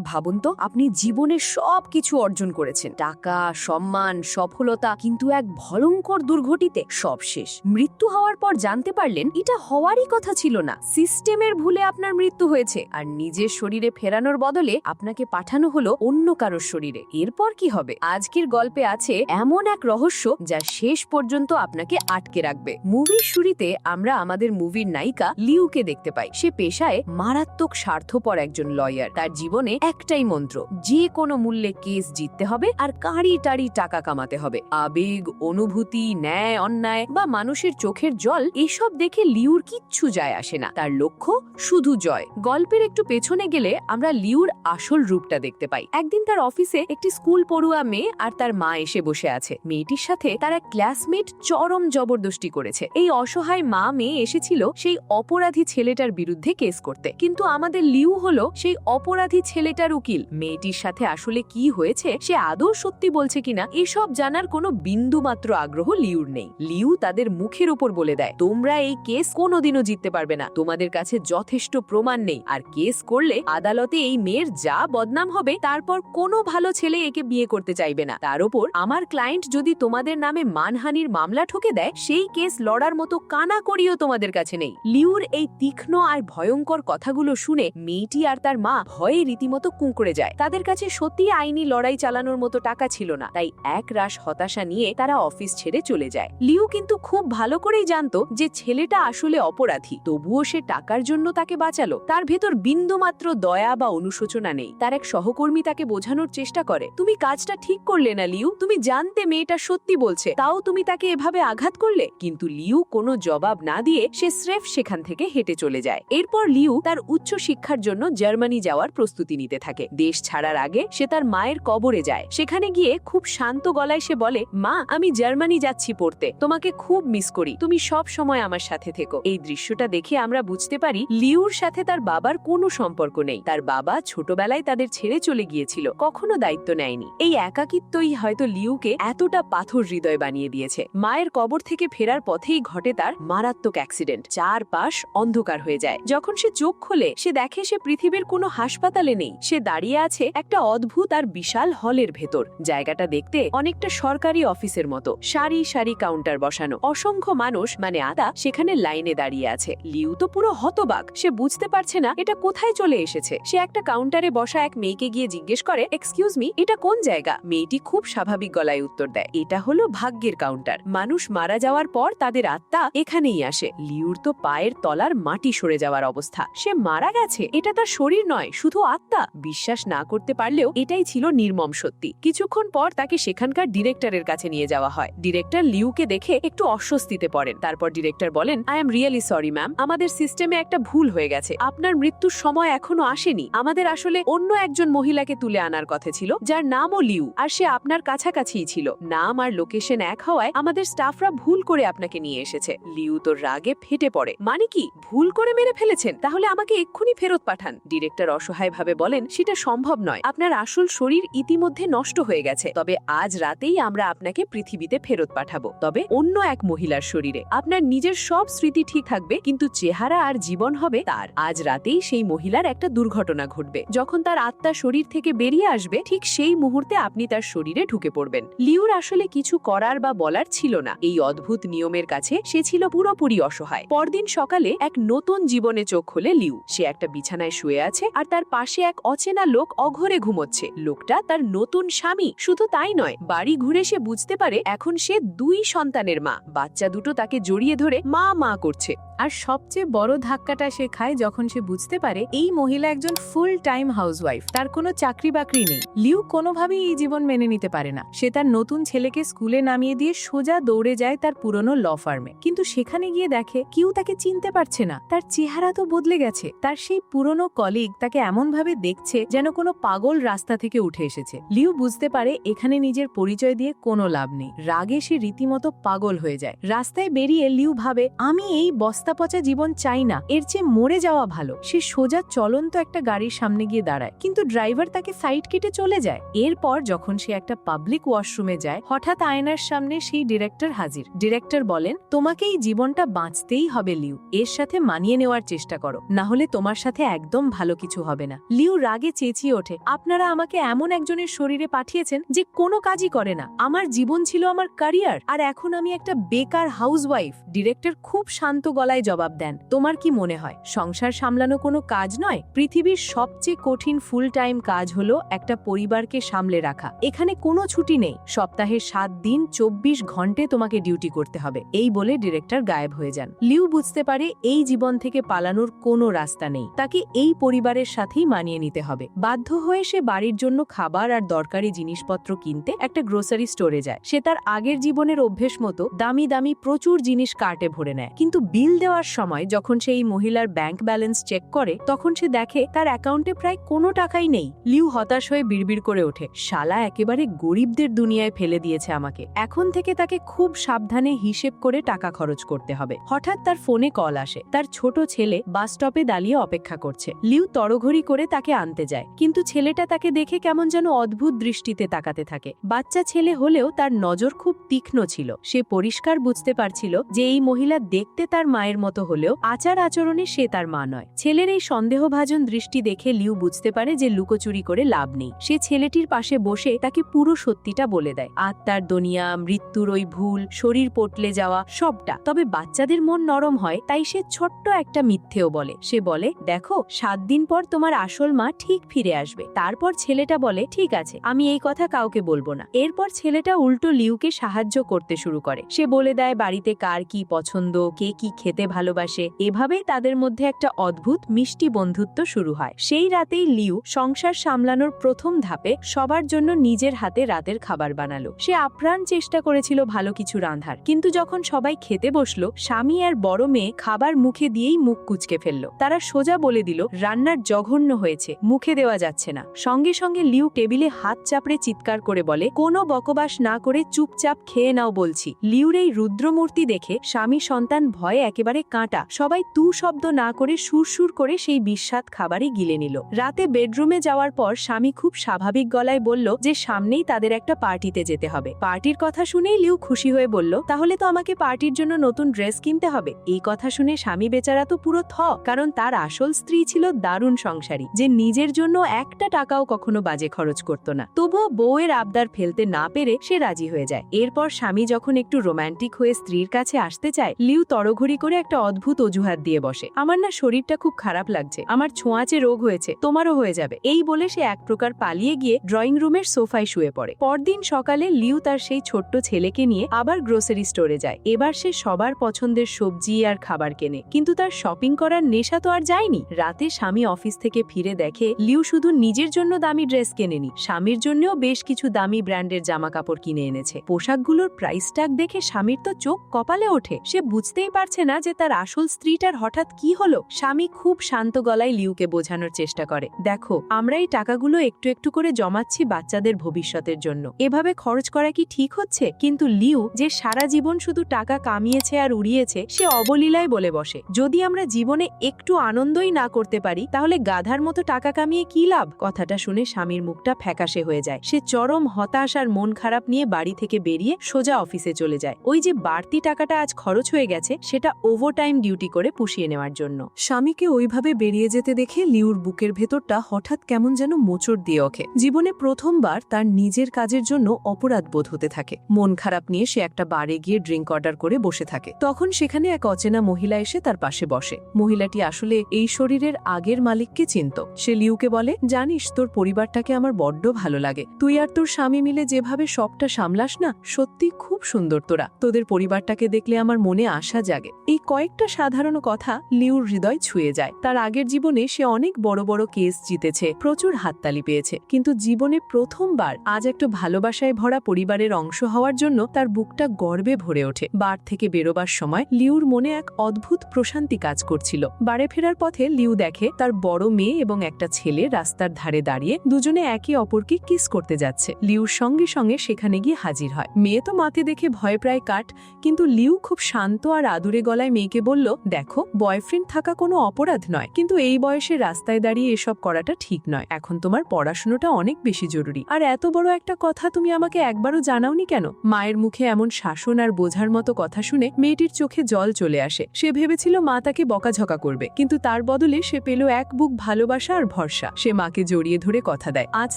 ভাবুন তো, আপনি জীবনে সবকিছু অর্জন করেছেন, টাকা, সম্মান, সফলতা, কিন্তু এক ভয়ঙ্কর দুর্ঘটিতে সব শেষ। মৃত্যু হওয়ার পর জানতে পারলেন এটা হওয়ারই কথা ছিল না, সিস্টেমের ভুলে আপনার মৃত্যু হয়েছে, আর নিজের শরীরে ফেরানোর বদলে আপনাকে পাঠানো হলো অন্য কারোর শরীরে। এরপর কি হবে? আজকের গল্পে আছে এমন এক রহস্য যা শেষ পর্যন্ত আপনাকে আটকে রাখবে। মুভির শুরুতে আমরা আমাদের মুভির নায়িকা লিউকে দেখতে পাই। সে পেশায় মারাত্মক স্বার্থপর একজন লয়ার। তার জীবনে একটাই মন্ত্র, যে কোনো মূল্যে কেস জিততে হবে আর কাঁড়ি টাড়ি টাকা কামাতে হবে। আবেগ, অনুভূতি, ন্যায় অন্যায় বা মানুষের চোখের জল, এসব দেখে লিউর কিচ্ছু যায় আসে না। তার লক্ষ্য শুধু জয়। গল্পের একটু পেছনে গেলে আমরা লিউর আসল রূপটা দেখতে পাই। একদিন তার অফিসে একটি স্কুল পড়ুয়া মেয়ে আর তার মা এসে বসে আছে। মেয়েটির সাথে তার এক ক্লাসমেট চরম জবরদস্তি করেছে। এই অসহায় মা মেয়ে এসেছিল সেই অপরাধী ছেলেটার বিরুদ্ধে কেস করতে, কিন্তু আমাদের লিউ হলো সেই অপরাধী ছেলেটার উকিল। মেয়েটির সাথে আসলে কি হয়েছে, সে আদৌ সত্যি বলছে কিনা, এসব জানার কোনো বিন্দু মাত্র আগ্রহ লিউর নেই। লিউ তাদের মুখের উপর বলে দেয়, তোমরা এই কেস কোনোদিনও জিততে পারবে না, তোমাদের কাছে যথেষ্ট প্রমাণ নেই, আর কেস করলে আদালতে এই মেয়ের যা বদনাম হবে, তারপর কোনো ভালো ছেলে একে বিয়ে করতে চাইবে না। তার উপর আমার ক্লায়েন্ট যদি তোমাদের নামে মানহানির মামলা ঠুকে দেয়, সেই কেস লড়ার মতো কানা করিও তোমাদের কাছে নেই। লিউর এই তীক্ষ্ণ আর ভয়ঙ্কর কথাগুলো শুনে মেয়েটি আর তার মা ভয়ে রীতিমতো কুঁকড়ে যায়। তাদের কাছে সত্যি আইনি লড়াই চালানোর মতো টাকা ছিল না, তাই এক রাশ হতাশা নিয়ে তারা অফিস ছেড়ে চলে যায়। লিউ কিন্তু খুব ভালো করেই জানতো যে ছেলেটা আসলে অপরাধী, তবুও সে টাকার জন্য তাকে বাঁচালো। তার ভেতর বিন্দুমাত্র দয়া বা অনুশোচনা নেই। তার এক সহকর্মী তাকে বোঝানোর চেষ্টা করে, তুমি কাজটা ঠিক করলে না লিউ, তুমি জানতে মেয়েটা সত্যি বলছে, তাও তুমি তাকে এভাবে আঘাত করলে। কিন্তু লিউ কোনো জবাব না দিয়ে সে স্রেফ সেখান থেকে হেঁটে চলে যায়। এরপর লিউ তার উচ্চ শিক্ষার জন্য জার্মানি যাওয়ার প্রস্তুতি নিতে থাকে। দেশ ছাড়ার আগে সে তার মায়ের কবরে যায়। সেখানে গিয়ে খুব শান্ত গলায় সে বলে, মা, আমি জার্মানি যাচ্ছি পড়তে, তোমাকে খুব মিস করি, তুমি সব সময় আমার সাথে থেকো। এই দৃশ্যটা দেখে আমরা বুঝতে পারি লিউর সাথে তার বাবার কোনো সম্পর্ক নেই। তার বাবা ছোটবেলায় তাদের ছেড়ে চলে গিয়েছিল, কখনো দায়িত্ব নেয়নি। এই একাকিত্বই হয়তো লিউকে এতটা পাথর হৃদয় বানিয়ে দিয়েছে। মায়ের কবর থেকে ফেরার পথেই ঘটে তার মারাত্মক অ্যাক্সিডেন্ট। চারপাশ অন্ধকার হয়ে যায়। যখন সে চোখ খোলে, সে দেখে সে পৃথিবীর কোনো হাসপাতালে নেই। সে দাঁড়িয়ে আছে একটা অদ্ভুত আর বিশাল হলের ভেতর। জায়গাটা দেখতে অনেকটা সরকারি অফিসের মতো, সারি সারি কাউন্টার বসানো, অসংখ্য মানুষ মানে আদা সেখানে লাইনে দাঁড়িয়ে আছে। লিউ তো পুরো হতবাক, সে বুঝতে পারছে না এটা কোথায় চলে এসেছে। সে একটা কাউন্টারে বসা এক মেয়েকে গিয়ে জিজ্ঞেস করে, এক্সকিউজ মি, এটা কোন জায়গা? মেয়েটি খুব স্বাভাবিক গলায় উত্তর দেয়, এটা হলো ভাগ্যের কাউন্টার, মানুষ মারা যাওয়ার পর তাদের আত্মা এখানেই আসে। লিউর তো পায়ের তলার মাটি সরে যাওয়ার অবস্থা। সে মারা গেছে, এটা তার শরীর নয়, শুধু আত্মা। বিশ্বাস না করতে পারলেও এটাই ছিল নির্মম সত্যি। কিছুক্ষণ পর তাকে সেখানকার ডিরেক্টরের কাছে নিয়ে যাওয়া হয়। ডিরেক্টর লিউকে দেখে একটু অস্বস্তিতে পড়েন। তারপর ডিরেক্টর বলেন, I am really sorry ma'am, আমাদের সিস্টেমে একটা ভুল হয়ে গেছে, আপনার মৃত্যুর সময় এখনো আসেনি। আমাদের আসলে অন্য একজন মহিলাকে তুলে আনার কথা ছিল, যার নামও লিউ, আর সে আপনার কাছাকাছিই ছিল। নাম আর লোকেশন এক হওয়ায় আমাদের স্টাফরা ভুল করে আপনাকে নিয়ে এসেছে। লিউ তো রাগে ফেটে পড়ে, মানে কি, ভুল করে মেরে ফেলেছেন? তাহলে আমাকে এক্ষুনি ফেরত পাঠান। ডিরেক্টর অসহায়ভাবে বলেন, সেটা সম্ভব নয়, আপনার আসল শরীর ইতিমধ্যে নষ্ট হয়ে গেছে, তবে আজ রাতেই আমরা আপনাকে পৃথিবীতে ফেরত পাঠাবো, তবে অন্য এক মহিলার শরীরে। আপনার নিজের সব স্মৃতি ঠিক থাকবে, কিন্তু চেহারা আর জীবন হবে তার। আজ রাতেই সেই মহিলার একটা দুর্ঘটনা ঘটবে। যখন তার আত্মা শরীর থেকে বেরিয়ে আসবে, ঠিক সেই মুহূর্তে আপনি তার শরীরে ঢুকে পড়বেন। লিউর আসলে কিছু করার বা বলার ছিল না। এই অদ্ভুত নিয়মের কাছে সে ছিল পুরোপুরি অসহায়। পরদিন সকালে এক নতুন জীবনে চোখ খোলে লিউ। সে একটা বিছানায় শুয়ে আছে, আর তার পাশে এক অচেনা লোক অঘরে ঘুমোচ্ছে। লোকটা তার নতুন স্বামী। শুধু তাই নয়, বাড়ি ঘুরে সে বুঝতে পারে এখন সে 2 সন্তানের মা। বাচ্চা দুটো তাকে জড়িয়ে ধরে মা মা করছে। আর সবচেয়ে বড় ধাক্কাটা সে খায় যখন সে বুঝতে পারে এই মহিলা একজন ফুল টাইম হাউসওয়াইফ, তার কোনো চাকরি বাকরি নেই। লিউ কোনোভাবেই এই জীবন মেনে নিতে পারে না। সে তার নতুন ছেলেকে স্কুলে নামিয়ে দিয়ে সোজা দৌড়ে যায় তার পুরনো ল ফার্মে, কিন্তু সেখানে গিয়ে দেখে কেউ তাকে চিনতে পারছে না। তার চেহারা তো বদলে গেছে। তার সেই পুরনো কলিগ তাকে এমন ভাবে দেখছে যেন কোনো পাগল রাস্তা থেকে উঠে এসেছে। লিউ বুঝতে পারে এখানে নিজের পরিচয় দিয়ে কোনো লাভ নেই। রাগে সে রীতিমতো পাগল হয়ে যায়। রাস্তায় বেরিয়ে লিউ ভাবে, আমি এই বস্তা পচা জীবন চাই না, এর চেয়ে মরে যাওয়া ভালো। সে সোজা চলন্ত একটা গাড়ির সামনে গিয়ে দাঁড়ায়, কিন্তু ড্রাইভার তাকে সাইড কেটে চলে যায়। এরপর যখন সে একটা পাবলিক ওয়াশরুমে যায়, হঠাৎ আয়নার সামনে সেই ডিরেক্টর হাজির। ডিরেক্টর বলেন, তোমাকে এই জীবনটা বাঁচতেই হবে লিউ, এর সাথে মানিয়ে নেওয়ার চেষ্টা করো, না হলে তোমার সাথে একদম ভালো কিছু হবে না। লিউ রাগে চেঁচিয়ে ওঠে, আপনারা আমাকে এমন একজনের শরীরে পাঠিয়েছেন যে কোনো কাজই করে না। আমার জীবন ছিল আমার ক্যারিয়ার, আর এখন আমি একটা বেকার হাউসওয়াইফ। ডিরেক্টর খুব শান্ত গলায় জবাব দেন, তোমার কি মনে হয় সংসার সামলানো কোনো কাজ নয়? পৃথিবীর সবচেয়ে কঠিন ফুল টাইম কাজ হলো একটা পরিবারকে সামলে রাখা। এখানে কোনো ছুটি নেই, সপ্তাহে 7 দিন 24 ঘন্টে তোমাকে ডিউটি করতে হবে। এই বলে ডিরেক্টর গায়েব হয়ে যান। লিউ বুঝতে পারে এই জীবন থেকে পালানোর কোনো রাস্তা নেই, তাকে এই পরিবারের সাথেই মানিয়ে নিতে হবে। বাধ্য হয়ে সে বাড়ির জন্য খাবার আর দরকারি জিনিসপত্র কিনতে একটা গ্রোসারি স্টোরে যায়। সে তার আগের জীবনের অভ্যেস মতো দামি দামি প্রচুর জিনিস কার্টে ভরে নেয়, কিন্তু বিল দেওয়ার সময় যখন সে এই মহিলার ব্যাংক ব্যালেন্স চেক করে, তখন সে দেখে তার অ্যাকাউন্টে প্রায় কোনো টাকাই নেই। লিউ হতাশ হয়ে বিড়বিড় করে ওঠে, শালা একেবারে গরিবদের দুনিয়ায় ফেলে দিয়েছে আমাকে। এখন থেকে তাকে খুব সাবধানে হিসেব করে টাকা খরচ করতে হবে। হঠাৎ তার ফোনে কল আসে, তার ছোট ছেলে বাস স্টপে দাঁড়িয়ে অপেক্ষা করছে। লিউ তড়ঘড়ি করে তাকে আনতে যায়, কিন্তু ছেলেটা তাকে দেখে কেমন যেন অদ্ভুত দৃষ্টিতে তাকাতে থাকে। বাচ্চা ছেলে হলেও তার নজর খুব তীক্ষ্ণ ছিল। সে পরিষ্কার বুঝতে পারছিল যে এই মহিলা দেখতে তার মায়ের মতো হলেও আচার আচরণে সে তার মা নয়। ছেলের এই সন্দেহভাজন দৃষ্টি দেখে লিউ বুঝতে পারে যে লুকোচুরি করে লাভ নেই। সে ছেলেটির পাশে বসে তাকে পুরো সত্যিটা বলে দেয়, আত্মার দুনিয়া, মৃত্যুর ওই ভুল, শরীর পটলে যাওয়া, সবটা। তবে বাচ্চাদের মন নরম হয়, তাই সে ছোট্ট একটা মিথ্যেও বলে। সে বলে, দেখো 7 দিন পর তোমার আসল মা ঠিক ফিরে আসবে। তারপর ছেলেটা বলে, ঠিক আছে, আমি এই কথা কাউকে বলবো না। এরপর ছেলেটা উল্টো লিউকে সাহায্য করতে শুরু করে। সে বলে দেয় বাড়িতে কার কি পছন্দ, কে কি খেতে ভালোবাসে। এভাবেই তাদের মধ্যে একটা অদ্ভুত মিষ্টি বন্ধুত্ব শুরু হয়। সেই রাতেই লিউ সংসার সামলানোর প্রথম ধাপে সবার জন্য নিজের হাতে রাতের খাবার বানালো। সে আপ্রাণ চেষ্টা করেছিল ভালো কিছু রাঁধার, কিন্তু যখন সবাই খেতে বসলো, স্বামী আর বড় মেয়ে খাবার মুখে দিয়েই মুখ কুঁচকে ফেললো। তারা সোজা বলে দিল, রান্নার জঘন্য হয়েছে, মুখে দেওয়া যাচ্ছে না। সঙ্গে সঙ্গে লিউ টেবিলে হাত চাপড়ে চিৎকার করে বলে, কোনো বকবাস না করে চুপচাপ খেয়ে নাও বলছি। লিউর এই রুদ্রমূর্তি দেখে স্বামী সন্তান ভয়ে একেবারে কাঁটা। সবাই তু শব্দ না করে সুরসুর করে সেই বিস্বাদ খাবারই গিলে নিল। রাতে বেডরুমে যাওয়ার পর স্বামী খুব স্বাভাবিক গলায় বলল যে সামনেই তাদের একটা পার্টিতে যেতে হবে। পার্টির কথা শুনেই লিউ খুশি হয়ে বলল, তাহলে তো আমাকে পার্টির জন্য নতুন ড্রেস কিনতে হবে। এই কথা শুনে স্বামী বেচারা তো পুরো কারণ তার আসল স্ত্রী ছিল দারুণ সংসারী, যে নিজের জন্য একটা টাকাও কখনো বাজে খরচ করত না। তবুও বউয়ের আবদার ফেলতে না পেরে সে রাজি হয়ে যায়। এরপর স্বামী যখন একটু রোমান্টিক হয়ে স্ত্রীর কাছে আসতে চায়, লিউ তড়ঘড়ি করে একটা অদ্ভুত অজুহাত দিয়ে বসে, আমার না শরীরটা খুব খারাপ লাগছে, আমার ছোঁয়াচে রোগ হয়েছে, তোমারও হয়ে যাবে। এই বলে সে এক প্রকার পালিয়ে গিয়ে ড্রয়িং রুমের সোফায় শুয়ে পড়ে। পরদিন সকালে লিউ তার সেই ছোট্ট ছেলেকে নিয়ে আবার গ্রোসারি স্টোরে যায়। এবার সে সবার পছন্দের সবজি আর খাবার কেনে, কিন্তু তার শপিং করার নেশা তো আর যায়নি। রাতে স্বামী অফিস থেকে ফিরে দেখে লিউ শুধু নিজের জন্য দামি ড্রেস কেনেনি, স্বামীর জন্যও বেশ কিছু দামি ব্র্যান্ডের জামা কাপড় কিনে এনেছে। পোশাকগুলোর প্রাইস ট্যাগ দেখে স্বামীর তো চোখ কপালে ওঠে। সে বুঝতেই পারছে না যে তার আসল স্ত্রীটার হঠাৎ কি হলো। স্বামী খুব শান্ত গলায় লিউকে বোঝানোর চেষ্টা করে, দেখো আমরা এই টাকাগুলো একটু একটু করে জমাচ্ছি বাচ্চাদের ভবিষ্যতের জন্য, এভাবে খরচ করা কি ঠিক হচ্ছে? কিন্তু লিউ, যে সারা জীবন শুধু টাকা কামিয়েছে আর উড়িয়েছে, সে অবলীলায় বলে বসে, যদি আমরা জীবনে একটু আনন্দই না করতে পারি তাহলে গাধার মতো টাকা কামিয়ে কি লাভ? কথাটা শুনে স্বামীর মুখটা ফ্যাকাশে হয়ে যায়। সে চরম হতাশ আর মন খারাপ নিয়ে বাড়ি থেকে বেরিয়ে সোজা অফিসে চলে যায়। ওই যে বাড়তি টাকাটা আজ খরচ হয়ে গেছে, সেটা ওভারটাইম ডিউটি করে পুষিয়ে নেওয়ার জন্য। স্বামীকে ওইভাবে বেরিয়ে যেতে দেখে লিউর বুকের ভেতরটা হঠাৎ কেমন যেন মোচড় দিয়ে ওঠে। জীবনে প্রথমবার তার নিজের কাজের জন্য অপরাধ বোধ হতে থাকে। মন খারাপ নিয়ে সে একটা বারে গিয়ে ড্রিঙ্ক অর্ডার করে বসে থাকে। তখন সেখানে এক অচেনা মহিলা এসে তার পাশে বসে। মহিলাটি আসলে এই শরীরের আগের মালিককে চিনত। সে লিউকে বলে, জানিস তোর পরিবারটাকে আমার বড্ড ভালো লাগে, তুই আর তোর স্বামী মিলে যেভাবে সবটা সামলাস না, সত্যি খুব সুন্দর তোরা, তোদের পরিবারটাকে দেখলে আমার মনে আশা জাগে। এই কয়েকটা সাধারণ কথা লিউর হৃদয় ছুঁয়ে যায়। তার আগের জীবনে সে অনেক বড় বড় কেস জিতেছে, প্রচুর হাততালি পেয়েছে, কিন্তু জীবনে প্রথমবার আজ একটা ভালোবাসায় ভরা পরিবারের অংশ হওয়ার জন্য তার বুকটা গর্বে ভরে ওঠে। বার থেকে বেরোবার সময় লিউর মনে এক অদ্ভুত প্রশান্তি কাজ করছিল। বাড়ি ফেরার পথে লিউ দেখে তার বড় মেয়ে এবং একটা ছেলে রাস্তার ধারে দাঁড়িয়ে দুজনে একে অপরকে কিস করতে যাচ্ছে। লিউর সঙ্গে সঙ্গে সেখানে গিয়ে হাজির হয়। মেয়ে তো মাকে দেখে ভয় প্রায় কাট, কিন্তু লিউ খুব শান্ত আর আদুরে গলায় মেয়েকে বলল, দেখো বয়ফ্রেন্ড থাকা কোনো অপরাধ নয়, কিন্তু এই বয়সে রাস্তায় দাঁড়িয়ে এসব করাটা ঠিক নয়। এখন তোমার পড়াশোনাটা অনেক বেশি জরুরি, আর এত বড় একটা কথা তুমি আমাকে একবারও জানাওনি কেন? মায়ের মুখে এমন শাসন আর বোঝার মতো কথা শুনে মেয়েটির চোখে জল চলে আসে। সে ভেবেছিল মা তাকে বকাঝকা করবে, কিন্তু তার বদলে সে পেল এক বুক ভালোবাসা আর ভরসা। সে মাকে জড়িয়ে ধরে কথা দেয়, আজ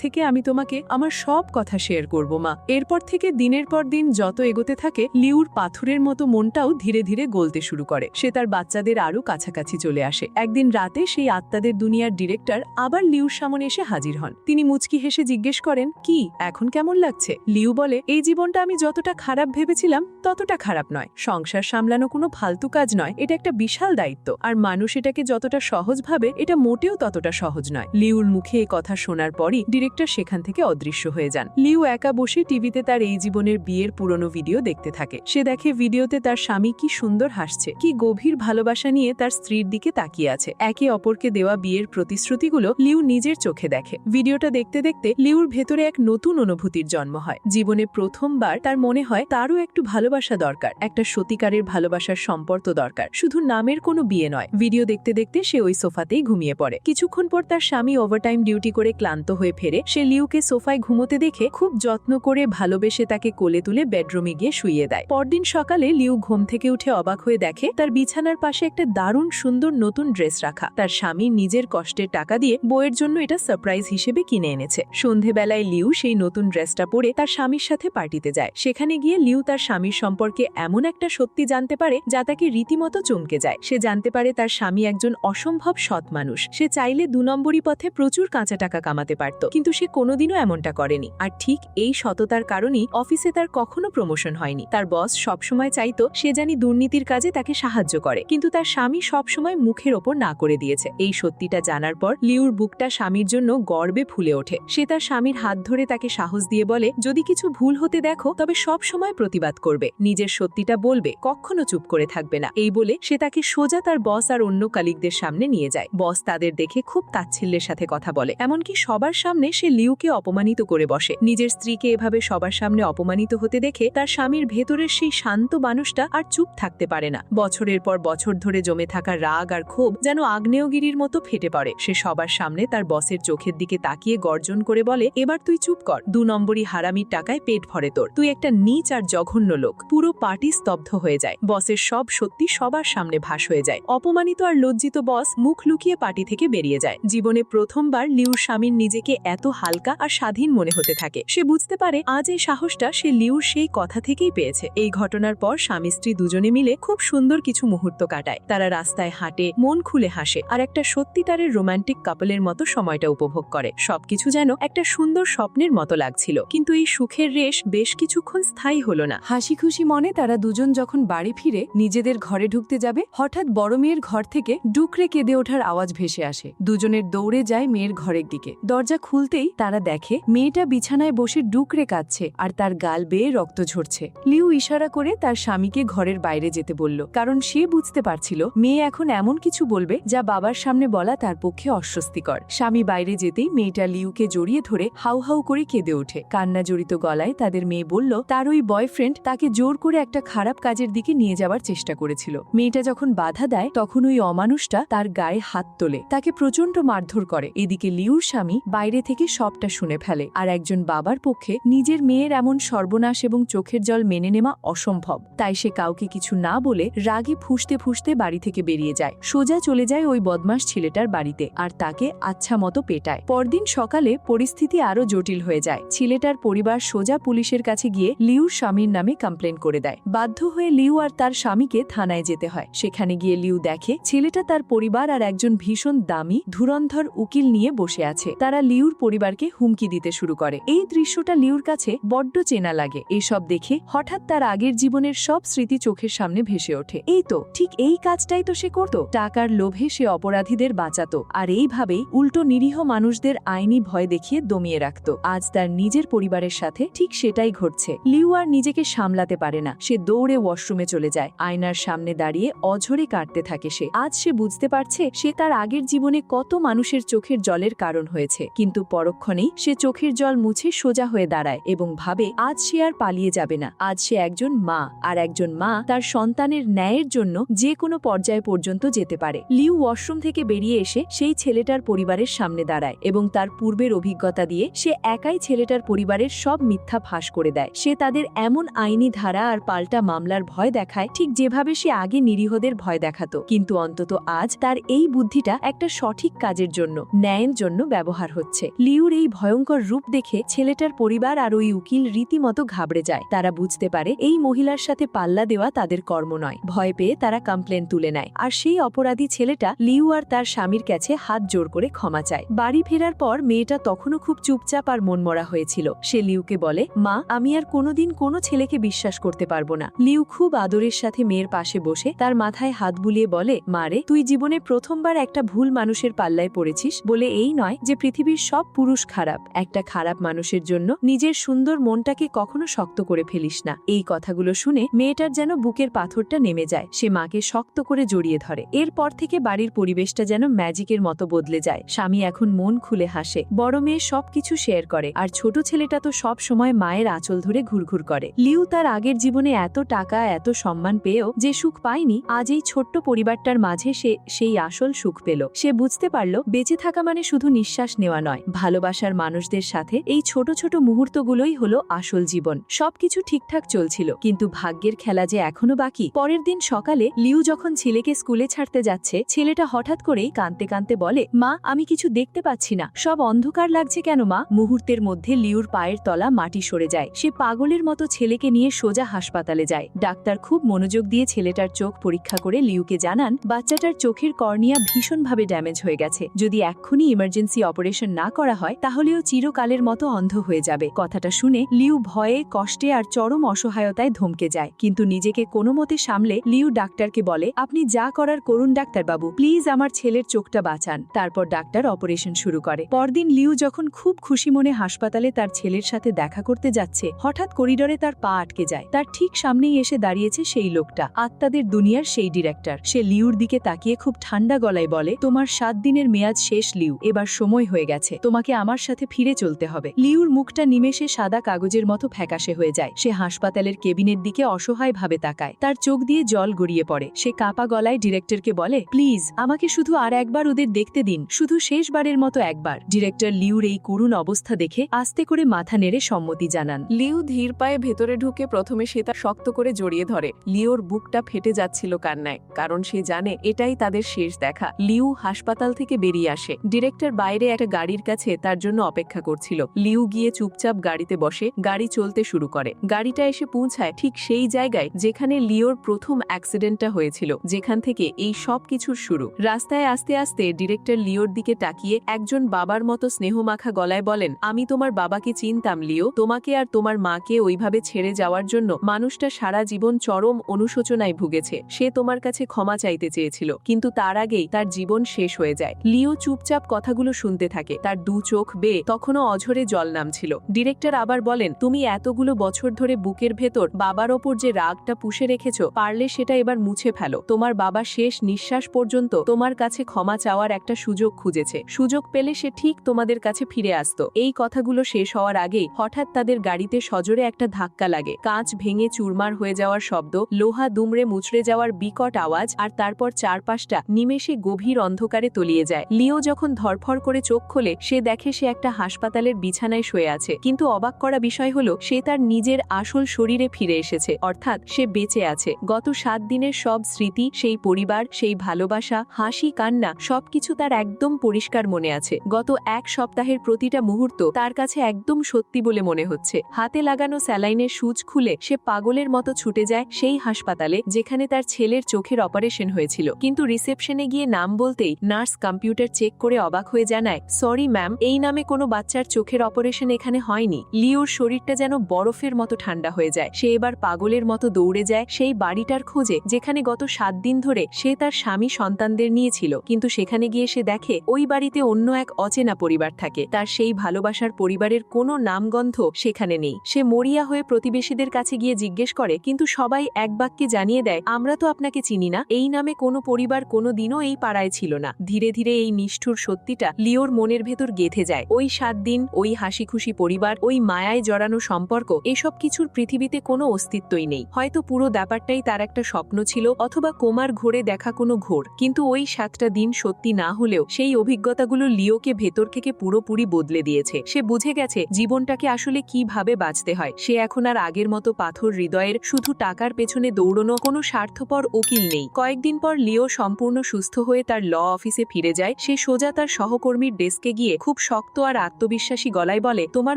থেকে আমি তোমাকে আমার সব কথা শেয়ার করব মা। এরপর থেকে দিনের পর দিন যত এগোতে থাকে, লিউর পাথরের মতো মনটাও ধীরে ধীরে গলতে শুরু করে। সে তার বাচ্চাদের আরো কাছাকাছি চলে আসে। একদিন রাতে সেই আত্মাদের দুনিয়ার ডিরেক্টর আবার লিউর সামনে এসে হাজির হন। তিনি মুচকি হেসে জিজ্ঞেস করেন, কি এখন কেমন লাগছে? লিউ বলে, এই জীবনটা আমি যতটা খারাপ ভেবেছিলাম ততটা খারাপ নয়। সংসার সামলানো কোনো ফালতু কাজ নয়, এটা একটা বিশাল দায়িত্ব। আর মানুষ এটাকে যতটা সহজ ভাবে, এটা মোটেও ততটা সহজ নয়। লিউর মুখে এই কথা শোনার পরই ডিরেক্টর সেখান থেকে অদৃশ্য হয়ে যান। লিউ একা বসে টিভিতে তার এই জীবনের বিয়ের পুরনো ভিডিও দেখতে থাকে। সে দেখে ভিডিওতে তার স্বামী কি সুন্দর হাসছে, কি গভীর ভালোবাসা নিয়ে তার স্ত্রীর দিকে তাকিয়ে আছে। একে অপরকে দেওয়া বিয়ের প্রতিশ্রুতিগুলো লিউ নিজের চোখে দেখে। ভিডিওটা দেখতে দেখতে লিউর ভেতরে এক নতুন অনুভূতির জন্ম হয়। জীবনে প্রথমবার তার মনে হয় তারও একটু ভালোবাসা দরকার, একটা সত্যিকারের ভালোবাসার সম্পর্ক দরকার, শুধু নামের কোনো বিয়ে নয়। ভিডিও দেখতে দেখতে সে ওই সোফাতেই ঘুমিয়ে পড়ে। কিছুক্ষণ পর তার স্বামী ওভারটাইম ডিউটি করে ক্লান্ত হয়ে ফেরে। সে লিউকে সোফায় ঘুমোতে দেখে খুব যত্ন করে ভালোবেসে তাকে কোলে তুলে বেডরুমে গিয়ে শুইয়ে দেয়। পরদিন সকালে লিউ ঘুম থেকে উঠে অবাক হয়ে দেখে তার বিছানার পাশে একটা দারুণ সুন্দর নতুন ড্রেস রাখা। তার স্বামী নিজের কষ্টের টাকা দিয়ে বউয়ের জন্য এটা সারপ্রাইজ হিসেবে কিনে এনেছে। সন্ধেবেলায় লিউ সেই নতুন ড্রেসটা পরে তার স্বামীর সাথে পার্টিতে যায়। সেখানে গিয়ে লিউ তার স্বামীর সম্পর্কে এমন একটা সত্যি জানতে পারে যা তাকে রীতিমতো চমকে যায়। সে জানতে পারে তার স্বামী একজন অসম্ভব সৎ মানুষ। সে চাইলে 2 নম্বরী পথে প্রচুর কাঁচা টাকা কামাতে পারত, কিন্তু সে কোনোদিনও এমনটা করেনি। আর ঠিক এই সততার কারণেই অফিসে তার কখনো প্রমোশন হয়নি। তার বস সবসময় চাইতো সে জানি দুর্নীতির কাজে তাকে সাহায্য করে, কিন্তু তার স্বামী সবসময় মুখের ওপর না করে দিয়েছে। এই সত্যিটা জানার পর লিউর বুকটা স্বামীর জন্য গর্বে ফুলে ওঠে। সে তার স্বামীর হাত ধরে তাকে সাহস দিয়ে বলে, যদি কিছু ভুল হতে দেখো তবে সব সময় প্রতিবাদ করবে, নিজের সত্যিটা বলবে, কখনো চুপ করে থাকবে না। এই বলে সে তাকে সোজা তার বস আর অন্য কালিগদের সামনে নিয়ে যায়। বস তাদের দেখে খুব তাচ্ছিল্যের সাথে কথা বলে, এমনকি সবার সামনে সে লিউকে অপমানিত করে বসে। নিজের স্ত্রীকে এভাবে সবার সামনে অপমানিত হতে দেখে তার স্বামীর ভেতরের সেই শান্ত মানুষটা আর চুপ থাকতে পারে না। বছরের পর বছর ধরে জমে থাকা রাগ আর ক্ষোভ যেন আগ্নেয়গিরির মতো ফেটে পড়ে। সে সবার সামনে তার বসের চোখের দিকে তাকিয়ে গর্জন করে বলে, এবার তুই চুপ কর, 2 নম্বরী হারামির টাকায় পেট ভরে তোর, তুই একটা নীচ আর জঘন্য লোক। পুরো পার্টি স্তব্ধ হয়ে যায়। বসের সব সত্যি সবার সামনে ভাস হয়ে যায়। অপমানিত আর লজ্জিত বস মুখ লুকিয়ে পার্টি থেকে বেরিয়ে যায়। জীবনে প্রথমবার লিউর স্বামীর নিজেকে এত হালকা আর স্বাধীন মনে হতে থাকে। সে বুঝতে পারে আজ এই সাহসটা সে লিউর সেই কথা থেকেই পেয়েছে। এই ঘটনার পর স্বামী স্ত্রী দুজনে মিলে খুব সুন্দর কিছু মুহূর্ত কাটায়। তারা রাস্তায় হাঁটে, মন খুলে হাসে, আর একটা সত্যিকারের রোমান্টিক কাপলের মতো সময়টা উপভোগ করে। সবকিছু যেন একটা সুন্দর স্বপ্নের মতো লাগছিল, কিন্তু এই সুখের রেশ বেশ কিছুক্ষণ স্থায়ী হলো না। হাসি খুশি মনে তারা দুজন যখন বাড়ি ফিরে নিজেদের ঘরে ঢুকতে যাবে, হঠাৎ বড় মেয়ের ঘর থেকে ডুকরে কেঁদে ওঠার আওয়াজ ভেসে আসে। দুজনের দৌড়ে যায় মেয়ের ঘরের দিকে। দরজা খুলতেই তারা দেখে মেয়েটা বিছানায় বসে ডুকরে কাঁদছে আর তার গাল বেয়ে রক্ত ঝরছে। লিউ ইশারা করে তার স্বামীকে ঘরের বাইরে যেতে বলল, কারণ সে বুঝতে পারছিল মেয়ে এখন এমন কিছু বলবে যা বাবার সামনে বলা তার পক্ষে অস্বস্তিকর। স্বামী বাইরে যেতেই মেয়েটা লিউকে জড়িয়ে ধরে হাউ হাউ করে কেঁদে ওঠে। কান্না জড়িত গলায় তাদের মেয়ে বলল তার ওই বয়ফ্রেন্ড তাকে জোর করে একটা খারাপ কাজের দিকে নিয়ে যাওয়ার চেষ্টা করেছিল। মেয়েটা যখন বাধা দেয় তখন ওই অমানুষটা তার গায়ে হাত তোলে, তাকে প্রচন্ড মারধর করে। এদিকে লিউর স্বামী বাইরে থেকে সবটা শুনে ফেলে, আর একজন বাবার পক্ষে নিজের মেয়ের এমন সর্বনাশ এবং চোখের জল মেনে নেওয়া অসম্ভব। তাই সে কাউকে কিছু না বলে রাগে ফুঁসতে ফুঁসতে বাড়ি থেকে বেরিয়ে যায়। সোজা চলে যায় ওই বদমাশ ছেলেটার বাড়িতে আর তাকে আচ্ছা মতো পেটায়। পরদিন সকালে পরিস্থিতি আরো জটিল হয়ে যায়। ছেলেটার পরিবার সোজা পুলিশের কাছে গিয়ে লিউর স্বামীর নামে কমপ্লেন করে দেয়। বাধ্য হয়ে লিউ আর তার স্বামীকে থানায় যেতে হয়। সেখানে গিয়ে লিউ দেখে ছেলেটা তার পরিবার আর একজন ভীষণ দামি ধুরন্ধর উকিল নিয়ে বসে আছে। তারা লিউর পরিবারকে হুমকি দিতে শুরু করে। এই দৃশ্যটা লিউর কাছে বড্ড চেনা লাগে। এসব দেখে হঠাৎ তার আগের জীবনের সব স্মৃতি চোখের সামনে ভেসে ওঠে। এই তো ঠিক এই কাজটাই তো সে করত। টাকার লোভে সে অপরাধীদের বাঁচাতো, আর এইভাবেই উল্টো নিরীহ মানুষদের আইনি ভয় দেখিয়ে দমিয়ে রাখত। আজ তার নিজের পরিবারের সাথে ঠিক সেটাই ঘটছে। লিউ আর নিজেকে সামলাতে পারে না। সে দৌড়ে ওয়াশরুমে চলে যায়। আয়নার সামনে দাঁড়িয়ে অঝরে কাটতে থাকে সে। আজ সে বুঝতে পারছে সে তার আগের জীবনে কত মানুষের চোখের জলের কারণ হয়েছে, কিন্তু পরক্ষণেই সে চোখের জল মুছে সোজা হয়ে দাঁড়ায় এবং ভাবে আজ সে আর পালিয়ে যাবে না। আজ সে একজন মা, আর একজন মা তার সন্তানের ন্যায়ের জন্য যে কোনো পর্যায় পর্যন্ত যেতে পারে। লিউ ওয়াশরুম থেকে বেরিয়ে এসে সেই ছেলেটার পরিবারের সামনে দাঁড়ায় এবং তার পূর্বের অভিজ্ঞতা দিয়ে সে একাই ছেলেটার পরিবারের সব মিথ্যা ফাঁস করে দেয়। সে তাদের এমন আইনি ধারা আর পাল্টা মামলার ভয় দেখায় ঠিক যেভাবে সে আগে নিরীহদের ভয় দেখাতো, কিন্তু অন্তত আজ তার এই বুদ্ধিটা একটা সঠিক কাজে কাজের জন্য, ন্যায়ের জন্য ব্যবহার হচ্ছে। লিউর এই ভয়ঙ্কর রূপ দেখে ছেলেটার পরিবার আর ওই উকিল রীতিমতো ঘাবড়ে যায়। তারা বুঝতে পারে এই মহিলার সাথে পাল্লা দেওয়া তাদের কর্ম নয়। ভয় পেয়ে তারা কমপ্লেন তুলে নেয়, আর সেই অপরাধী ছেলেটা লিউ আর তার স্বামীর কাছে হাত জোর করে ক্ষমা চায়। বাড়ি ফেরার পর মেয়েটা তখনও খুব চুপচাপ আর মনমরা হয়েছিল। সে লিউকে বলে, মা, আমি আর কোনোদিন কোনো ছেলেকে বিশ্বাস করতে পারবো না। লিউ খুব আদরের সাথে মেয়ের পাশে বসে তার মাথায় হাত বুলিয়ে বলে, মারে, তুই জীবনে প্রথমবার একটা ভুল মানুষের পাল্লায় পড়েছিস বলে এই নয় যে পৃথিবীর সব পুরুষ খারাপ। একটা খারাপ মানুষের জন্য নিজের সুন্দর মনটাকে কখনো শক্ত করে ফেলিস না। এই কথাগুলো শুনে মেয়েটার যেন বুকের পাথরটা নেমে যায়। সে মাকে শক্ত করে জড়িয়ে ধরে। এরপর থেকে বাড়ির পরিবেশটা যেন ম্যাজিকের মতো বদলে যায়। স্বামী এখন মন খুলে হাসে, বড় মেয়ে সবকিছু শেয়ার করে, আর ছোট ছেলেটা তো সব সময় মায়ের আঁচল ধরে ঘুরঘুর করে। লিউ তার আগের জীবনে এত টাকা, এত সম্মান পেয়েও যে সুখ পায়নি, আজ এই ছোট্ট পরিবারটার মাঝে সে সেই আসল সুখ পেল। সে বুঝতে পারল বেঁচে থাকা মানে শুধু নিঃশ্বাস নেওয়া নয়, ভালোবাসার মানুষদের সাথে এই ছোট ছোট মুহূর্তগুলোই হলো আসল জীবন। সবকিছু ঠিকঠাক চলছিল, কিন্তু ভাগ্যের খেলা যে এখনো বাকি। পরের দিন সকালে লিউ যখন ছেলেকে স্কুলে ছাড়তে যাচ্ছে, ছেলেটা হঠাৎ করেই কাঁদতে কাঁদতে বলে, মা, আমি কিছু দেখতে পাচ্ছি না, সব অন্ধকার লাগছে কেন মা? মুহূর্তের মধ্যে লিউর পায়ের তলা মাটি সরে যায়। সে পাগলের মতো ছেলেকে নিয়ে সোজা হাসপাতালে যায়। ডাক্তার খুব মনোযোগ দিয়ে ছেলেটার চোখ পরীক্ষা করে লিউকে জানান, বাচ্চাটার চোখের কর্নিয়া ভীষণভাবে ড্যামেজ হয়ে গেছে। যদি এক্ষুনি ইমার্জেন্সি অপারেশন না করা হয় তাহলেও চিরকালের মতো অন্ধ হয়ে যাবে। কথাটা শুনে লিউ ভয়ে, কষ্টে আর চরম অসহায়তায় ধমকে যায়, কিন্তু নিজেকে কোনো মতে সামলে লিউ ডাক্তারকে বলে, আপনি যা করার করুন ডাক্তারবাবু, প্লিজ আমার ছেলের চোখটা বাঁচান। তারপর ডাক্তার অপারেশন শুরু করে। পরদিন লিউ যখন খুব খুশি মনে হাসপাতালে তার ছেলের সাথে দেখা করতে যাচ্ছে, হঠাৎ করিডোরে তার পা আটকে যায়। তার ঠিক সামনেই এসে দাঁড়িয়েছে সেই লোকটা, আত্মাদের দুনিয়ার সেই ডিরেক্টর। সে লিউর দিকে তাকিয়ে খুব ঠান্ডা গলায় বলে, তোমার 7 দিনের মেয়াদ শেষ লিউ, এবার সময় হয়ে গেছে, তোমাকে আমার সাথে ফিরে চলতে হবে। লিউর মুখটা নিমেষে সাদা কাগজের মতো ফ্যাকাশে হয়ে যায়। সে হাসপাতালের কেবিনের দিকে অসহায়ভাবে তাকায়, তার চোখ দিয়ে জল গড়িয়ে পড়ে। সে কাপা গলায় ডিরেক্টরকে বলে, প্লিজ আমাকে শুধু আর একবার ওদের দেখতে দিন, শুধু শেষবারের মতো একবার। ডিরেক্টর লিউর এই করুণ অবস্থা দেখে আস্তে করে মাথা নেড়ে সম্মতি জানান। লিউ ধীর পায়ে ভেতরে ঢুকে প্রথমে সে তার শক্ত করে জড়িয়ে ধরে। লিওর বুকটা ফেটে যাচ্ছিল কান্নায়, কারণ সে জানে এটাই তাদের শেষ দেখা। লিউ হাসপাতাল থেকে বেরিয়ে আসে। ডিরেক্টর বাইরে একটা গাড়ির কাছে তার জন্য অপেক্ষা করছিল। লিউ গিয়ে চুপচাপ গাড়িতে বসে, গাড়ি চলতে শুরু করে। গাড়িটা এসে পৌঁছায় ঠিক সেই জায়গায় যেখানে লিওর প্রথম অ্যাক্সিডেন্টটা হয়েছিল, যেখান থেকে এই সব কিছুর শুরু। রাস্তায় আস্তে আস্তে ডিরেক্টর লিওর দিকে তাকিয়ে একজন বাবার মতো স্নেহমাখা গলায় বলেন, আমি তোমার বাবাকে চিনতাম লিও, তোমাকে আর তোমার মাকে ওইভাবে ছেড়ে যাওয়ার জন্য মানুষটা সারা জীবন চরম অনুশোচনায় ভুগেছে। সে তোমার কাছে ক্ষমা চাইতে চেয়েছিল, কিন্তু তার আগেই তার জীবন শেষ হয়ে যায়। লিও চুপচাপ কথাগুলো শুনতে থাকে, তার 2 চোখ বেয়ে তখনও অঝরে জল নামছিল। ডিরেক্টর আবার বলেন, তুমি এতগুলো বছর ধরে বুকের ভেতর বাবার ওপর যে রাগটা পুষে রেখেছ, পারলে সেটা এবার মুছে ফেলো। তোমার বাবা শেষ নিঃশ্বাস পর্যন্ত তোমার কাছে ক্ষমা চাওয়ার একটা সুযোগ খুঁজেছে, সুযোগ পেলে সে ঠিক তোমাদের কাছে ফিরে আসতো। এই কথাগুলো শেষ হওয়ার আগেই হঠাৎ তাদের গাড়িতে সজোরে একটা ধাক্কা লাগে। কাঁচ ভেঙে চুরমার হয়ে যাওয়ার শব্দ, লোহা দুমড়ে মুচড়ে যাওয়ার বিকট আওয়াজ, আর তারপর চারপাশটা নিমেষে গভীর অন্ধকারে তলিয়ে যায়। লিও যখন ধরফড় করে চোখ খোলে, সে দেখে সে একটা হাসপাতালের বিছানায় শুয়ে আছে। কিন্তু অবাক করা বিষয় হলো, সে তার নিজের আসল শরীরে ফিরে এসেছে, অর্থাৎ সে বেঁচে আছে। গত 7 দিনের সব স্মৃতি, সেই পরিবার, সেই ভালোবাসা, হাসি, কান্না, সবকিছু তার একদম পরিষ্কার মনে আছে। গত 1 সপ্তাহের প্রতিটা মুহূর্ত তার কাছে একদম সত্যি বলে মনে হচ্ছে। হাতে লাগানো স্যালাইনের সুচ খুলে সে পাগলের মতো ছুটে যায় সেই হাসপাতালে যেখানে তার ছেলের চোখের অপারেশন হয়েছিল। কিন্তু রিসেপশনে গিয়ে নাম বলতেই নার্স কম্পিউটার চেক করে অবাক হয়ে জানায়, সরি ম্যাম, এই নামে কোনো বাচ্চার চোখের অপারেশন এখানে হয়নি। লিওর শরীরটা যেন বরফের মতো ঠান্ডা হয়ে যায়। সে এবার পাগলের মতো দৌড়ে যায় সেই বাড়িটার খোঁজে যেখানে গত 7 দিন ধরে সে তার স্বামী সন্তানদের নিয়েছিল। কিন্তু সেখানে গিয়ে সে দেখে ওই বাড়িতে অন্য এক অচেনা পরিবার থাকে। তার সেই ভালোবাসার পরিবারের কোনো নামগন্ধ সেখানে নেই। সে মরিয়া হয়ে প্রতিবেশীদের কাছে গিয়ে জিজ্ঞেস করে, কিন্তু সবাই এক বাক্যে জানিয়ে দেয়, আমরা তো আপনাকে চিনি না, এই নামে কোনো পরিবার কোনো দিনও এই পাড়ায় ছিল না। ধীরে ধীরে এই নিষ্ঠুর সত্যিটা লিওর মনের ভেতর গেঁথে যায়। ওই 7 দিন, ওই হাসি খুশি পরিবার, ওই মায়ায় জড়ানো সম্পর্ক, এসব কিছুর পৃথিবীতে কোনো অস্তিত্বই নেই। হয়তো পুরো ব্যাপারটাই তার একটা স্বপ্ন ছিল, অথবা কোমার ঘোরে দেখা কোনো ঘোর। কিন্তু ওই 7টা দিন সত্যি না হলেও সেই অভিজ্ঞতাগুলো লিওকে ভেতর থেকে পুরোপুরি বদলে দিয়েছে। সে বুঝে গেছে জীবনটাকে আসলে কিভাবে বাঁচতে হয়। সে এখন আর আগের মতো পাথর হৃদয়ের, শুধু টাকার পেছনে দৌড়নো কোনো স্বার্থপর উকিল নেই। কয়েকদিন পর লিও সম্পূর্ণ সুস্থ হয়ে তার ল অফিসে ফিরে যায়। যায় সে সোজা তার সহকর্মীর ডেস্কে গিয়ে খুব শক্ত আর আত্মবিশ্বাসী গলায় বলে, তোমার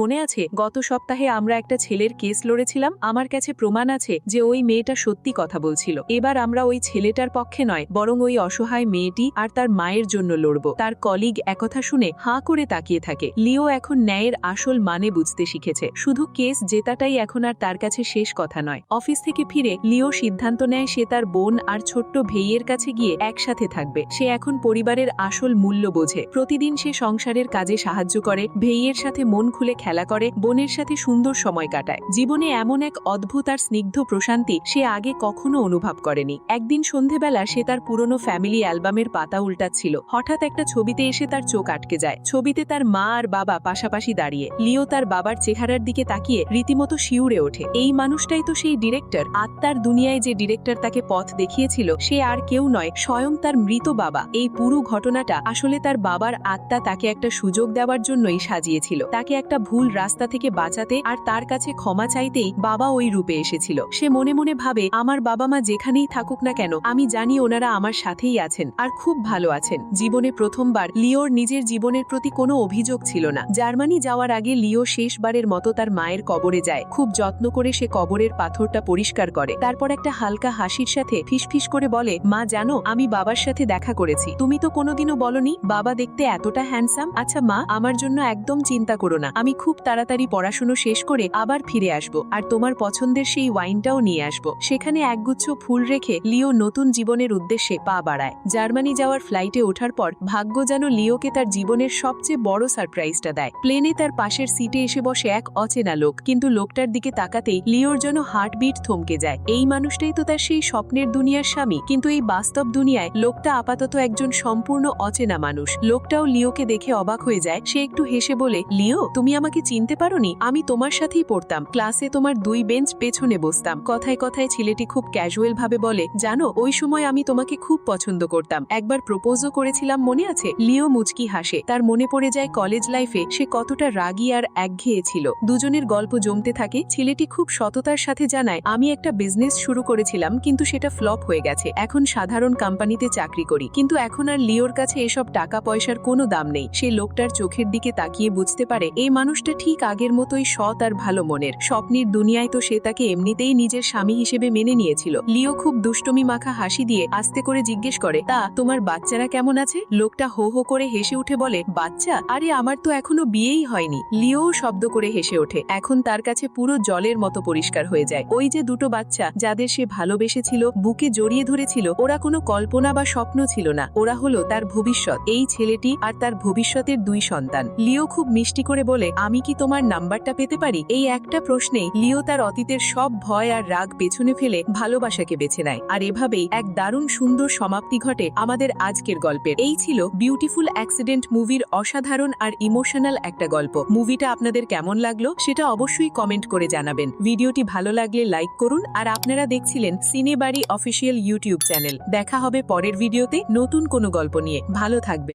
মনে আছে গত সপ্তাহে আমরা একটা ছেলের কেস লড়েছিলাম? আমার কাছে প্রমাণ আছে যে ওই মেয়েটা সত্যি কথা বলছিল। এবার আমরা ওই ছেলেটার পক্ষে নয়, বরং ওই অসহায় মেয়েটি আর তার মায়ের জন্য লড়ব। তার কলিগ একথা শুনে হাঁ করে তাকিয়ে থাকে। লিও এখন ন্যায়ের আসল মানে বুঝতে শিখেছে। শুধু কেস জেতাটাই এখন আর তার কাছে শেষ কথা নয়। অফিস থেকে ফিরে লিও সিদ্ধান্ত নেয় সে তার বোন আর ছোট্ট ভেইয়ের কাছে গিয়ে একসাথে থাকবে। সে এখন পরিবারের আসল মূল্য বোঝে। প্রতিদিন সে সংসারের কাজে সাহায্য করে, ভেইয়ের সাথে মন খুলে খেলা করে, বোনের সাথে সুন্দর সময় কাটায়। জীবনে এমন এক অদ্ভুত আর স্নিগ্ধ প্রশান্তি সে আগে কখনো অনুভব করেনি। একদিন সন্ধেবেলা সে তার পুরনো ফ্যামিলি অ্যালবামের পাতা উল্টাচ্ছিল। হঠাৎ একটা ছবিতে এসে তার চোখ আটকে যায়। ছবিতে তার মা আর বাবা পাশাপাশি দাঁড়িয়ে। লিও তার বাবার চেহারার দিকে তাকিয়ে রীতিমতো শিউরে ওঠে। এই মানুষটাই তো সেই ডিরেক্টর। আত্মার দুনিয়ায় যে ডিরেক্টর তাকে পথ দেখিয়েছিল সে আর কেউ নয়, স্বয়ং তার মৃত বাবা। এই পুরো ঘটনাটা আসলে তার বাবার আত্মা তাকে একটা সুযোগ দেওয়ার জন্যই সাজিয়েছিল, তাকে একটা ভুল রাস্তা থেকে বাঁচাতে আর তার কাছে ক্ষমা চাইতেই বাবা ওই রূপে এসেছিল। সে মনে মনে ভাবে, আমার বাবা মা যেখানেই থাকুক না কেন, আমি জানি ওনারা আমার সাথেই আছেন আর খুব ভালো আছেন। জীবনে প্রথমবার লিওর নিজের জীবনের প্রতি কোনো অভিযোগ ছিল না। জার্মানি যাওয়ার আগে লিও শেষবারের মতো তার মায়ের কবরে যায়। খুব যত্ন করে সে কবরের পাথরটা পরিষ্কার করে। তারপর একটা হালকা হাসির সাথে ফিসফিস করে বলে, মা জানো, আমি বাবার সাথে দেখা করেছি। তুমি তো কোনোদিনও বলনি বাবা দেখতে এতটা হ্যান্ডসাম। আচ্ছা মা, আমার জন্য একদম চিন্তা করো না, আমি খুব তাড়াতাড়ি পড়াশুনো শেষ করে আবার ফিরে আসব আর তোমার পছন্দের সেই ওয়াইনটাও নিয়ে আসব। সেখানে একগুচ্ছ ফুল রেখে লিও নতুন জীবনের উদ্দেশ্যে পা বাড়ায়। জার্মানি যাওয়ার ফ্লাইটে ওঠার পর ভাগ্য যেন লিওকে তার জীবনের সবচেয়ে বড় সারপ্রাইজটা দেয়। প্লেনে তার পাশের সিটে এসে বসে এক অচেনা লোক, কিন্তু লোকটার দিকে তাকাতেই লিওর যেন হার্টবিট থমকে যায়। এই মানুষটাই তো তার সেই স্বপ্নের দুনিয়ার স্বামী, কিন্তু এই বাস্তব দুনিয়ায় লোকটা আপাতত একজন সম্পূর্ণ অচেনা মানুষ। লোকটাও লিওকে দেখে অবাক হয়ে যায়। সে একটু হেসে বলে, লিও, তুমি আমাকে চিনতে পারোনি? আমি তোমার সাথেই পড়তাম, ক্লাসে তোমার 2 বেঞ্চ পেছনে বসতাম। কথায় কথায় ছেলেটি খুব ক্যাজুয়াল ভাবে বলে, জানো, ওই সময় আমি তোমাকে খুব পছন্দ করতাম, একবার প্রপোজও করেছিলাম, মনে আছে? লিও মুচকি হাসে। তার মনে পড়ে যায় কলেজ লাইফে সে কতটা রাগী আর একঘেয়ে ছিল। দুজনের গল্প জমতে থাকে। ছেলেটি খুব সততার সাথে জানায়, আমি একটা বিজনেস শুরু করেছিলাম, কিন্তু সেটা ফ্লপ হয়ে গেছে। এখন সাধারণ কোম্পানিতে চাকরি করি, কিন্তু এখন আর লিওর কাছে এসব টাকা পয়সার কোনো দাম নেই। সে লোকটার চোখের দিকে তাকিয়ে বুঝতে পারে এই মানুষটা ঠিক আগের মতোই সৎ আর ভালো মনের। স্বপ্নের দুনিয়ায় তো সে তাকে এমনিতেই নিজের স্বামী হিসেবে মেনে নিয়েছিল। লিও খুব দুষ্টমি মাখা হাসি দিয়ে আস্তে করে জিজ্ঞেস করে, তা তোমার বাচ্চারা কেমন আছে? লোকটা হো হো করে হেসে উঠে বলে, বাচ্চা? আরে আমার তো এখনো বিয়েই হয়নি। লিও শব্দ করে হেসে ওঠে। এখন তার কাছে পুরো জলের মতো পরিষ্কার হয়ে যায়। ওই যে দুটো বাচ্চা যাদের সে ভালোবেসেছিল, বুকে জড়িয়ে ধরেছিল, ওরা কোনো কল্পনা বা স্বপ্ন ছিল না, ওরা হলো তার ভবিষ্যৎ। এই ছেলেটি আর তার ভবিষ্যতের 2 সন্তান। লিও খুব মিষ্টি করে বলে, আমি কি তোমার নাম্বারটা পেতে পারি? এই একটা প্রশ্নেই লিও তার অতীতের সব ভয় আর রাগ পেছনে ফেলে ভালোবাসাকে বেছে নেয়। আর এভাবেই এক দারুণ সুন্দর সমাপ্তি ঘটে আমাদের আজকের গল্পের। এই ছিল বিউটিফুল অ্যাক্সিডেন্ট মুভির অসাধারণ আর ইমোশনাল একটা গল্প। মুভিটা আপনাদের কেমন লাগলো সেটা অবশ্যই কমেন্ট করে জানাবেন। ভিডিওটি ভালো লাগলে লাইক করুন। আর আপনারা দেখছিলেন সিনেবাড়ি অফিসিয়াল ইউটিউব চ্যানেল। দেখা হবে পরের ভিডিওতে নতুন কোনো গল্প নিয়ে। ভালো থাকবে।